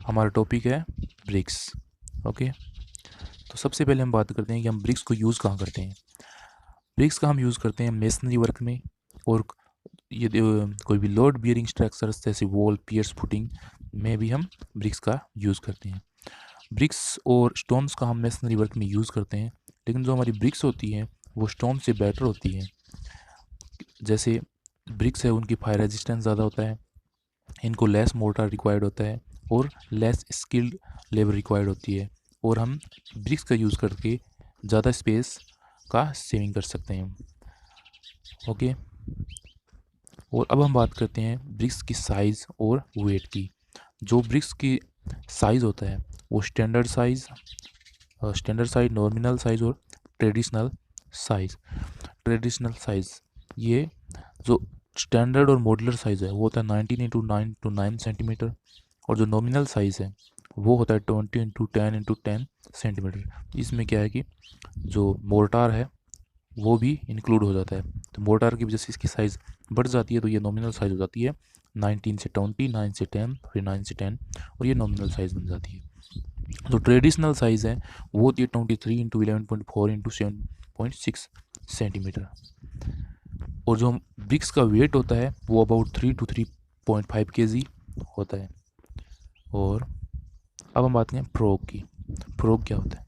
हमारा टॉपिक है BRICS. Okay, तो सबसे पहले हम बात करते हैं कि हम ब्रिक्स को यूज़ कहाँ करते हैं। ब्रिक्स का हम यूज़ करते हैं मेसनरी वर्क में, और ये कोई भी लोड बियरिंग स्ट्रक्चर्स जैसे वॉल, पियर्स, फुटिंग में भी हम ब्रिक्स का यूज़ करते हैं। ब्रिक्स और स्टोन्स का हम मेसनरी वर्क में यूज़ करते हैं, लेकिन जो हमारी ब्रिक्स होती हैं वो स्टोन से बेटर होती हैं। जैसे ब्रिक्स है, उनकी फायर रेजिस्टेंस ज़्यादा होता है, इनको लेस मोर्टार रिक्वायर्ड होता है और लेस स्किल्ड लेबर रिक्वायर्ड होती है, और हम ब्रिक्स का यूज़ करके ज़्यादा स्पेस का सेविंग कर सकते हैं। ओके, और अब हम बात करते हैं ब्रिक्स की साइज़ और वेट की। जो ब्रिक्स की साइज़ होता है वो स्टैंडर्ड साइज, नॉमिनल साइज़ और ट्रेडिशनल साइज़। ट्रेडिशनल साइज़, ये जो स्टैंडर्ड और मॉड्यूलर साइज़ है वो होता है 19 x 9 सेंटीमीटर, और जो नॉमिनल साइज़ है वो होता है 20 x 10 सेंटीमीटर। इसमें क्या है कि जो मोर्टार है वो भी इंक्लूड हो जाता है, तो मोर्टार की वजह से इसकी साइज़ बढ़ जाती है, तो ये नॉमिनल साइज़ हो जाती है 19 से 20, 9 से 10, फिर 9 से 10, और ये नॉमिनल साइज़ बन जाती है। जो ट्रेडिशनल साइज़ है वो होती है 23 इंटू 11.4 इंटू 7.6 सेंटीमीटर। और जो ब्रिक्स का वेट होता है वो अबाउट 3 to 3.5 kg होता है। और अब हम बात करें फ्रॉग की। फ्रॉग क्या होता है,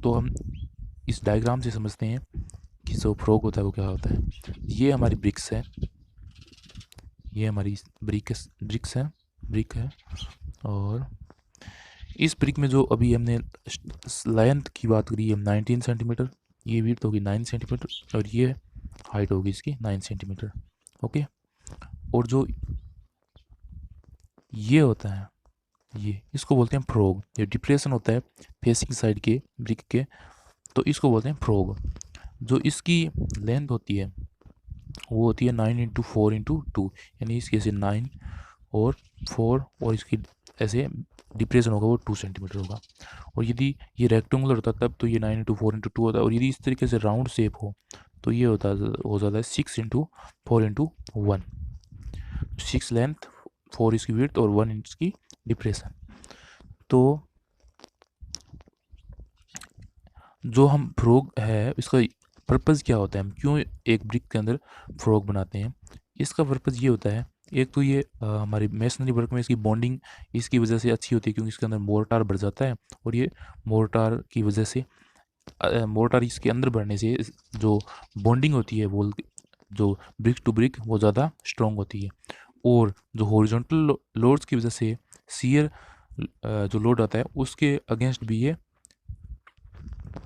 तो हम इस डायग्राम से समझते हैं कि जो फ्रॉग होता है वो क्या होता है। ये हमारी ब्रिक्स है, ये हमारी ब्रिक है, और इस ब्रिक में जो अभी हमने लेंथ की बात करी है 19 सेंटीमीटर, ये विड्थ होगी 9 सेंटीमीटर, और ये हाइट होगी इसकी 9 सेंटीमीटर। ओके, और जो ये होता है, ये इसको बोलते हैं फ्रॉग। ये डिप्रेशन होता है फेसिंग साइड के ब्रिक के, तो इसको बोलते हैं फ्रॉग। जो इसकी लेंथ होती है वो होती है 9 x 4 x 2, यानी इसके ऐसे 9 और 4, और इसकी ऐसे डिप्रेशन होगा वो 2 सेंटीमीटर होगा। और यदि ये रेक्टेंगुलर होता तब तो ये 9 x 4 x 2 होता है, और यदि इस तरीके से राउंड शेप तो ये हो जाता है 6 x 4 x 1। 6 लेंथ, 4 इसकी विड्थ और 1 इंच की डिप्रेशन। तो जो हम फ्रॉग है इसका पर्पज़ क्या होता है, हम क्यों एक ब्रिक के अंदर फ्रॉग बनाते हैं। इसका पर्पज़ ये होता है, एक तो ये हमारी मेसनरी वर्क में इसकी बॉन्डिंग इसकी वजह से अच्छी होती है, क्योंकि इसके अंदर मोर्टार बढ़ जाता है, और ये मोर्टार की वजह से मोर्टार इसके अंदर बढ़ने से जो बॉन्डिंग होती है वो जो ब्रिक टू ब्रिक वो ज़्यादा स्ट्रॉन्ग होती है। और जो हॉरिजॉन्टल लोड्स की वजह से शियर जो लोड आता है उसके अगेंस्ट भी ये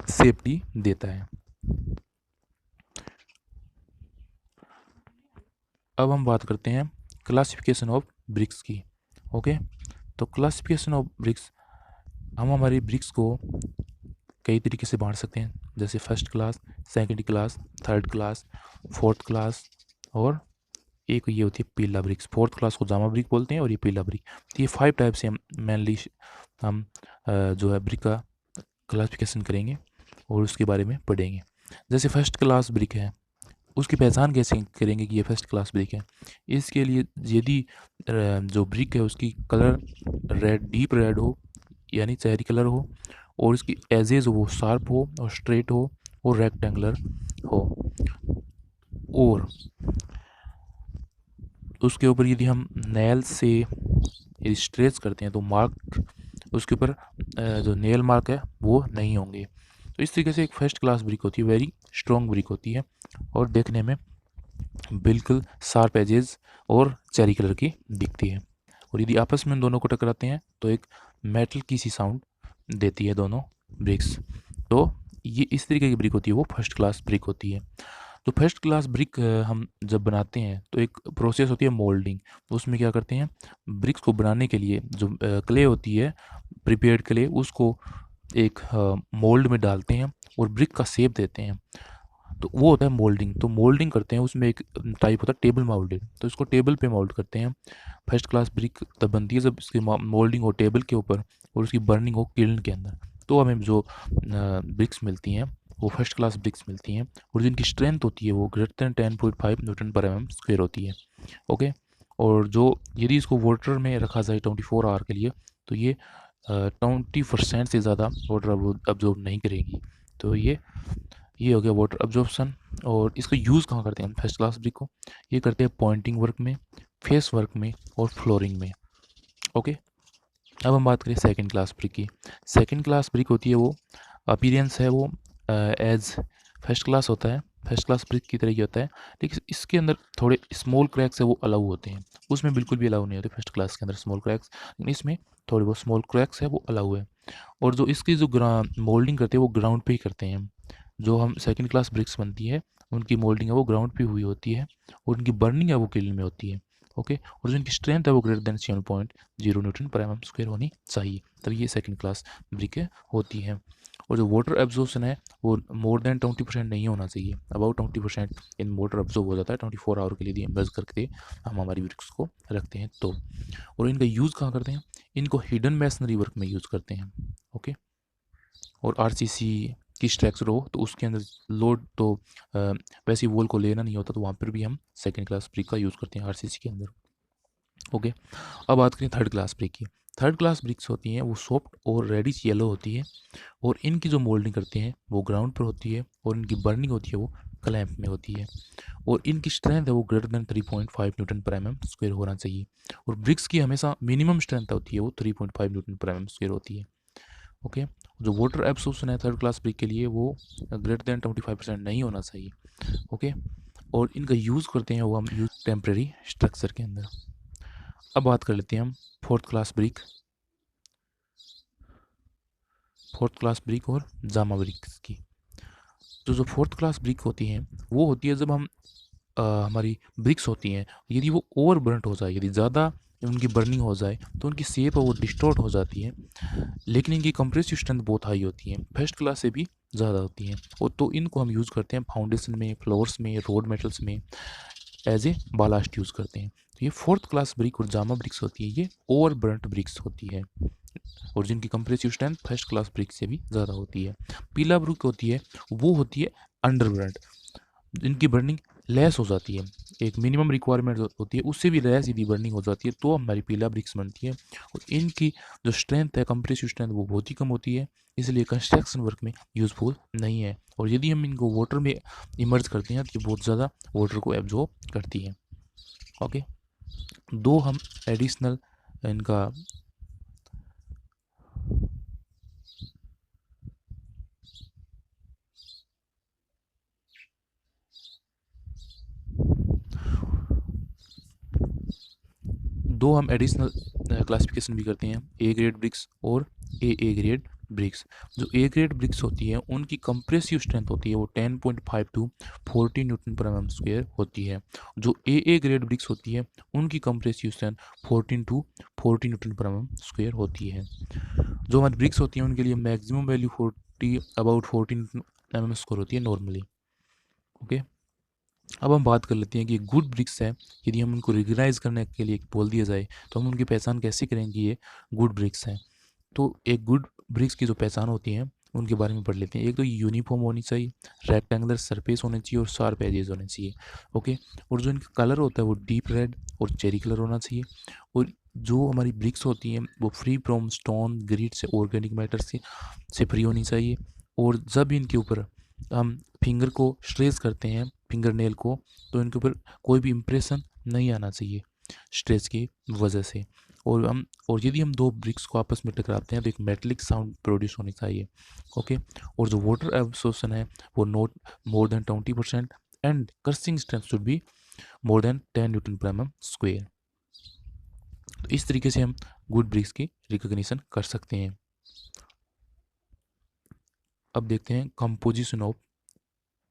सेफ्टी देता है। अब हम बात करते हैं क्लासिफिकेशन ऑफ ब्रिक्स की। ओके, तो क्लासिफिकेशन ऑफ ब्रिक्स, हम हमारी ब्रिक्स को कई तरीके से बांट सकते हैं, जैसे first class, second class, third class, fourth class, और एक ये होती है पीला ब्रिक्स। फोर्थ क्लास को जामा ब्रिक बोलते हैं, और ये पीला ब्रिक। तो ये 5 टाइप से हम मेनली हम जो है ब्रिक का क्लासिफिकेशन करेंगे और उसके बारे में पढ़ेंगे। जैसे फर्स्ट क्लास ब्रिक है, उसकी पहचान कैसे करेंगे कि ये फर्स्ट क्लास ब्रिक है। इसके लिए यदि जो ब्रिक है उसकी कलर डीप रेड हो, यानी चेरी कलर हो, और इसकी एजेज वो शार्प हो और स्ट्रेट हो और रेक्टेंगुलर हो, और उसके ऊपर यदि हम नेल से स्ट्रेच करते हैं तो मार्क उसके ऊपर जो नेल मार्क है वो नहीं होंगे। तो इस तरीके से एक फर्स्ट क्लास ब्रिक होती है, वेरी स्ट्रॉन्ग ब्रिक होती है, और देखने में बिल्कुल शार्प एजेस और चेरी कलर की दिखती है। और यदि आपस में इन दोनों को टकराते हैं तो एक मेटल की सी साउंड देती है दोनों ब्रिक्स। तो ये इस तरीके की ब्रिक होती है, वो फर्स्ट क्लास ब्रिक होती है। तो फर्स्ट क्लास ब्रिक हम जब बनाते हैं तो एक प्रोसेस होती है मोल्डिंग। उसमें क्या करते हैं, ब्रिक्स को बनाने के लिए जो क्ले होती है, प्रिपेयर्ड क्ले, उसको एक मोल्ड में डालते हैं और ब्रिक का शेप देते हैं, तो वो होता है मोल्डिंग। तो मोल्डिंग करते हैं, उसमें एक टाइप होता है टेबल मोल्डिंग, तो इसको टेबल पे मोल्ड करते हैं। फर्स्ट क्लास ब्रिक तब बनती है जब इसकी मोल्डिंग हो टेबल के ऊपर और उसकी बर्निंग हो किल्न के अंदर, तो हमें जो ब्रिक्स मिलती हैं वो फर्स्ट क्लास ब्रिक्स मिलती हैं, और जिनकी स्ट्रेंथ होती है वो ग्रेटर दैन 10.5 न्यूटन पर mm स्क्वायर होती है। ओके, और जो यदि इसको वाटर में रखा जाए 24 आवर के लिए तो ये 20% से ज़्यादा वाटर अब्जॉर्ब नहीं करेगी। तो ये हो गया वाटर अब्जॉर्प्शन। और इसको यूज़ कहाँ करते हैं हम फर्स्ट क्लास ब्रिक को? ये करते हैं पॉइंटिंग वर्क में, फेस वर्क में और फ्लोरिंग में। ओके, अब हम बात करें सेकंड क्लास ब्रिक की। सेकंड क्लास ब्रिक होती है वो अपीयरेंस है वो एज फर्स्ट क्लास होता है, फर्स्ट क्लास ब्रिक की तरह ही होता है, लेकिन इसके अंदर थोड़े स्मॉल क्रैक्स है वो अलाउ होते हैं। उसमें बिल्कुल भी अलाउ नहीं होते फर्स्ट क्लास के अंदर स्मॉल क्रैक्स, लेकिन इसमें थोड़े बहुत स्मॉल क्रैक्स है वो अलाउ है। और जो इसकी जो मोल्डिंग करते हैं वो ग्राउंड पे ही करते हैं। जो हम सेकंड क्लास ब्रिक्स बनती है उनकी मोल्डिंग है वो ग्राउंड पे हुई होती है और उनकी बर्निंग है वो किल्न में होती है। ओके, और जो इनकी स्ट्रेंथ है वो ग्रेटर देन 7.0 न्यूटन पर एम स्क्वायर होनी चाहिए, तब ये सेकंड क्लास ब्रिकें होती हैं। और जो वाटर एब्जॉर्प्शन है वो मोर देन 20% नहीं होना चाहिए, अबाउट 20% इन वाटर एब्जॉर्ब हो जाता है 24 आवर के लिए मेजर करके हम हमारी ब्रिक्स को रखते हैं तो। और इनका यूज़ कहाँ करते हैं? इनको हिडन मैसनरी वर्क में यूज़ करते हैं। ओके, और आरसीसी की स्ट्रक्चर हो तो उसके अंदर लोड तो वैसे वॉल को लेना नहीं होता, तो वहाँ पर भी हम सेकंड क्लास ब्रिक का यूज़ करते हैं आरसीसी के अंदर। ओके, अब बात करें थर्ड क्लास ब्रिक की। थर्ड क्लास ब्रिक्स होती हैं वो सॉफ्ट और रेडिश येलो होती है और इनकी जो मोल्डिंग करते हैं वो ग्राउंड पर होती है और इनकी बर्निंग होती है वो क्लैंप में होती है। और इनकी स्ट्रेंथ है वो ग्रेटर देन 3.5 न्यूटन पर एम स्क्वायर होना चाहिए। और ब्रिक्स की हमेशा मिनिमम स्ट्रेंथ होती है वो 3.5 न्यूटन पर एम स्क्वायर होती है। ओके, जो वाटर एब्सॉर्प्शन है थर्ड क्लास ब्रिक के लिए वो ग्रेटर देन 25% नहीं होना चाहिए। ओके, और इनका यूज़ करते हैं वो हम यूज टेम्प्रेरी स्ट्रक्चर के अंदर। अब बात कर लेते हैं हम fourth class brick, fourth class brick और जामा ब्रिक्स की। तो जो फोर्थ क्लास ब्रिक होती हैं वो होती है जब हम हमारी ब्रिक्स होती हैं यदि वो ओवर बर्नट हो जाए, यदि ज़्यादा उनकी बर्निंग हो जाए तो उनकी शेप है वो डिस्टॉर्ट हो जाती है, लेकिन इनकी कंप्रेसिव स्ट्रेंथ बहुत हाई होती है, फर्स्ट क्लास से भी ज़्यादा होती हैं। और तो इनको हम यूज़ करते हैं फाउंडेशन में, फ्लोर्स में, रोड मेटल्स में एज ए बालास्ट यूज़ करते हैं। तो ये फोर्थ क्लास ब्रिक और जामा ब्रिक्स होती है, ये ओवर बर्नट ब्रिक्स होती है और जिनकी compressive strength first class brick से भी ज़्यादा होती है। पीला ब्रिक होती है वो होती है अंडर बर्नट, इनकी बर्निंग लेस हो जाती है, एक मिनिमम रिक्वायरमेंट होती है उससे भी लेस यदि बर्निंग हो जाती है तो हमारी पीला ब्रिक्स बनती है। और इनकी जो स्ट्रेंथ है कंप्रेसिव स्ट्रेंथ वो बहुत ही कम होती है, इसलिए कंस्ट्रक्शन वर्क में यूज़फुल नहीं है। और यदि हम इनको वाटर में इमर्ज करते हैं तो ये बहुत ज़्यादा वाटर को एब्जॉर्ब करती है। ओके, दो हम एडिशनल इनका दो हम एडिशनल क्लासिफिकेशन भी करते हैं, ए ग्रेड ब्रिक्स और ए ग्रेड ब्रिक्स। जो ए ग्रेड ब्रिक्स होती है उनकी कंप्रेसिव स्ट्रेंथ होती है वो 10.5 टू 14 न्यूटन पर एम स्क्वायर होती है। जो ए ग्रेड ब्रिक्स होती है उनकी कंप्रेसिव स्ट्रेंथ 14 टू 40 न्यूटन पर एम स्क्वायर होती है। जो हमारी ब्रिक्स होती हैं उनके लिए maximum value 40 about 14 m square होती है नॉर्मली। ओके, अब हम बात कर लेते हैं कि गुड ब्रिक्स है, यदि हम उनको रिकग्नाइज करने के लिए बोल दिया जाए तो हम उनकी पहचान कैसे करें कि ये गुड ब्रिक्स हैं? तो एक गुड ब्रिक्स की जो पहचान होती है उनके बारे में पढ़ लेते हैं। एक तो यूनिफॉर्म होनी चाहिए, रेक्टेंगुलर सरफेस होने चाहिए और शार्प एजेस होने चाहिए। ओके, और जो इनका कलर होता है वो डीप रेड और चेरी कलर होना चाहिए। और जो हमारी ब्रिक्स होती हैं वो फ्री फ्रॉम स्टोन, ग्रीड से, ऑर्गेनिक मैटर से फ्री होनी चाहिए। और जब इनके ऊपर हम फिंगर को स्ट्रेस करते हैं, फिंगर नेल को, तो इनके ऊपर कोई भी इम्प्रेशन नहीं आना चाहिए स्ट्रेस की वजह से। और यदि हम दो ब्रिक्स को आपस में टकराते हैं तो एक मेटलिक साउंड प्रोड्यूस होनी चाहिए। ओके, और जो वाटर एब्सॉर्प्शन है वो note more than 20% and crushing strength should be more than 10 Newton पर एम स्क्वेयर। तो इस तरीके से हम गुड ब्रिक्स की रिकॉग्निशन कर सकते हैं। अब देखते हैं कंपोजिशन ऑफ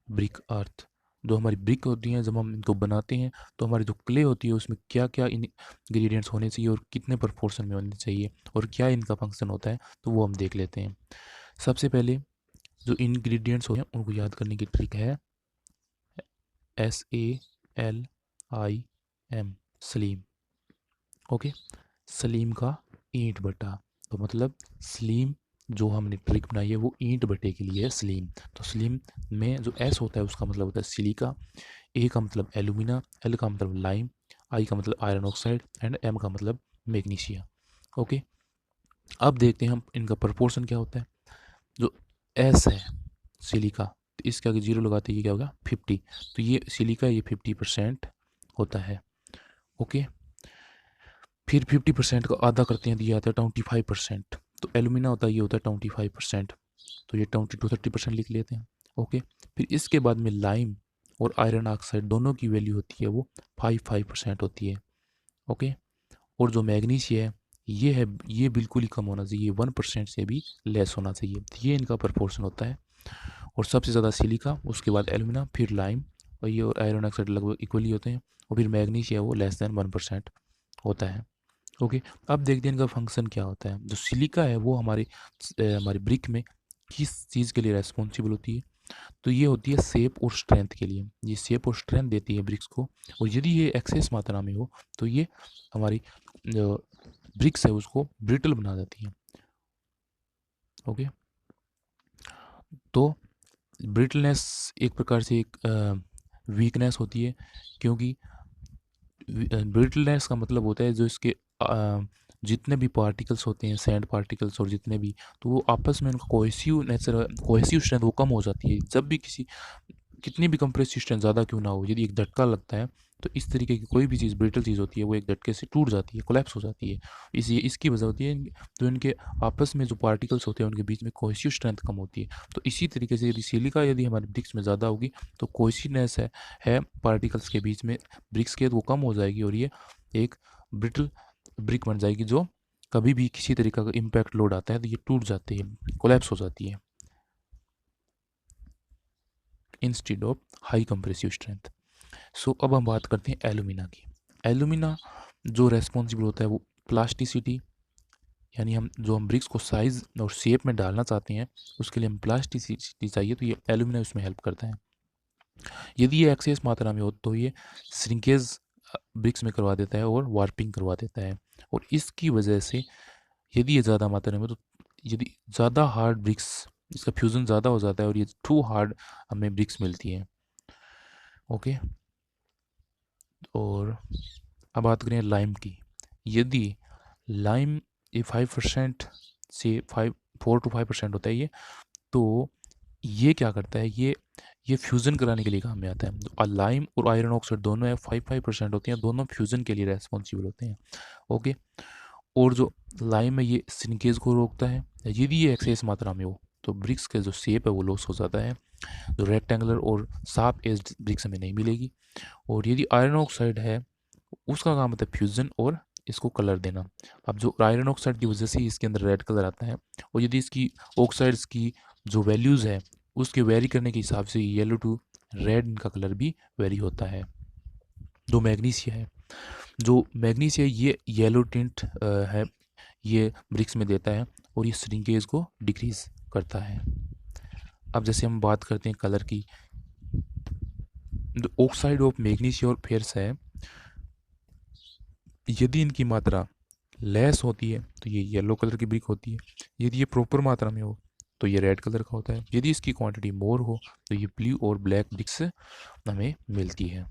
ब्रिक अर्थ। जो हमारी ब्रिक होती हैं जब हम इनको बनाते हैं तो हमारी जो क्ले होती है उसमें क्या क्या इंग्रेडिएंट्स होने चाहिए और कितने प्रपोर्शन में होने चाहिए और क्या इनका फंक्शन होता है, तो वो हम देख लेते हैं। सबसे पहले जो इंग्रेडिएंट्स होते हैं उनको याद करने की ट्रिक है SALIM, सलीम। ओके, सलीम का ईंट भट्टा, तो मतलब सलीम जो हमने ट्रिक बनाई है वो ईंट भट्टे के लिए है सलीम। तो सलीम में जो एस होता है उसका मतलब होता है सिलिका, ए का मतलब एलुमिना, एल का मतलब लाइम, आई का मतलब आयरन ऑक्साइड एंड एम का मतलब मैग्नीशिया। ओके, अब देखते हैं हम इनका प्रोपोर्शन क्या होता है। जो एस है सिलिका, तो इसके आगे जीरो लगाते ही क्या होगा 50, तो ये सिलिका ये 50% होता है। ओके, फिर 50% को आधा करते हैं, दिया जाता है 25%, तो एलुमिना होता है ये होता है 25%, तो ये 20 to 30% लिख लेते हैं। ओके, फिर इसके बाद में लाइम और आयरन ऑक्साइड दोनों की वैल्यू होती है वो 5% होती है। ओके, और जो मैग्नीशिया है ये बिल्कुल ही कम होना चाहिए, 1% से भी लेस होना चाहिए, ये इनका प्रोपोर्शन होता है। और सबसे ज़्यादा सिलिका, उसके बाद एलुमिना, फिर लाइम, और ये और आयरन ऑक्साइड लगभग इक्वली होते हैं, और फिर मैग्नीशिया वो लेस देन 1% होता है। ओके, अब देखते हैं इनका फंक्शन क्या होता है। जो सिलिका है वो हमारी ब्रिक में किस चीज़ के लिए रेस्पॉन्सिबल होती है, तो ये होती है शेप और स्ट्रेंथ के लिए, ये शेप और स्ट्रेंथ देती है ब्रिक्स को, और यदि ये एक्सेस मात्रा में हो तो ये हमारी जो ब्रिक्स है उसको ब्रिटल बना देती है। ओके, तो ब्रिटलनेस एक प्रकार से एक वीकनेस होती है, क्योंकि ब्रिटलनेस का मतलब होता है जो इसके जितने भी पार्टिकल्स होते हैं, सैंड पार्टिकल्स और जितने भी, तो वो आपस में उनका कोहेसिव स्ट्रेंथ वो कम हो जाती है। जब भी कितनी भी कंप्रेसिव स्ट्रेंथ ज़्यादा क्यों ना हो, यदि एक झटका लगता है तो इस तरीके की कोई भी चीज़ ब्रिटल चीज़ होती है वो एक झटके से टूट जाती है, कोलैप्स हो जाती है। इसकी वजह होती है तो इनके आपस में जो पार्टिकल्स होते हैं उनके बीच में कोहेसिव स्ट्रेंथ कम होती है। तो इसी तरीके से यदि सिलिका यदि हमारे ब्रिक्स में ज़्यादा होगी तो कोहेसिवनेस है पार्टिकल्स के बीच में ब्रिक्स के, तो वो कम हो जाएगी और ये एक ब्रिटल ब्रिक बन जाएगी, जो कभी भी किसी तरीके का इम्पैक्ट लोड आता है तो ये टूट जाती है, कोलैप्स हो जाती है, instead of high compressive strength. So अब हम बात करते हैं एलुमिना की। एलुमिना जो रेस्पॉन्सिबल होता है वो प्लास्टिसिटी, यानी हम ब्रिक्स को साइज और शेप में डालना चाहते हैं उसके लिए हम प्लास्टिसिटी चाहिए, तो ये एलुमिना उसमें हेल्प करता है। यदि ये एक्सेस मात्रा में हो तो ये श्रिंकेज ब्रिक्स में करवा देता है और वार्पिंग करवा देता है, और इसकी वजह से यदि ये ज़्यादा मात्रा में, तो यदि ज़्यादा हार्ड ब्रिक्स, इसका फ्यूज़न ज़्यादा हो जाता है और ये टू हार्ड हमें ब्रिक्स मिलती है। ओके, और अब बात करें लाइम की। यदि लाइम ये 5% से 4 to 5% होता है ये, तो ये क्या करता है, ये फ्यूज़न कराने के लिए काम में आता है। और लाइम और आयरन ऑक्साइड दोनों है 5% होते हैं, दोनों फ्यूज़न के लिए रेस्पॉन्सिबल होते हैं। ओके, और जो लाइम है ये सिनकेज को रोकता है, यदि ये एक्सेस मात्रा में हो तो ब्रिक्स का जो शेप है वो लॉस हो जाता है, जो रेक्टेंगुलर और शार्प एज्ड ब्रिक्स हमें नहीं मिलेगी। और यदि आयरन ऑक्साइड है उसका काम होता है फ्यूज़न और इसको कलर देना। अब जो आयरन ऑक्साइड की वजह से इसके अंदर रेड कलर आता है, और यदि इसकी ऑक्साइड्स की जो वैल्यूज़ है उसके वेरी करने के हिसाब से येलो टू रेड इनका कलर भी वेरी होता है। जो मैग्नीशिया ये येलो टिंट है, ये ब्रिक्स में देता है और ये श्रिंकेज को डिक्रीज करता है। अब जैसे हम बात करते हैं कलर की, द ऑक्साइड ऑफ मैग्नीशिया और फेरस है, यदि इनकी मात्रा लेस होती है तो ये येलो कलर की ब्रिक होती है, यदि ये प्रॉपर मात्रा में हो तो ये रेड कलर का होता है, यदि इसकी क्वांटिटी मोर हो तो ये ब्लू और ब्लैक ब्रिक्स हमें मिलती है।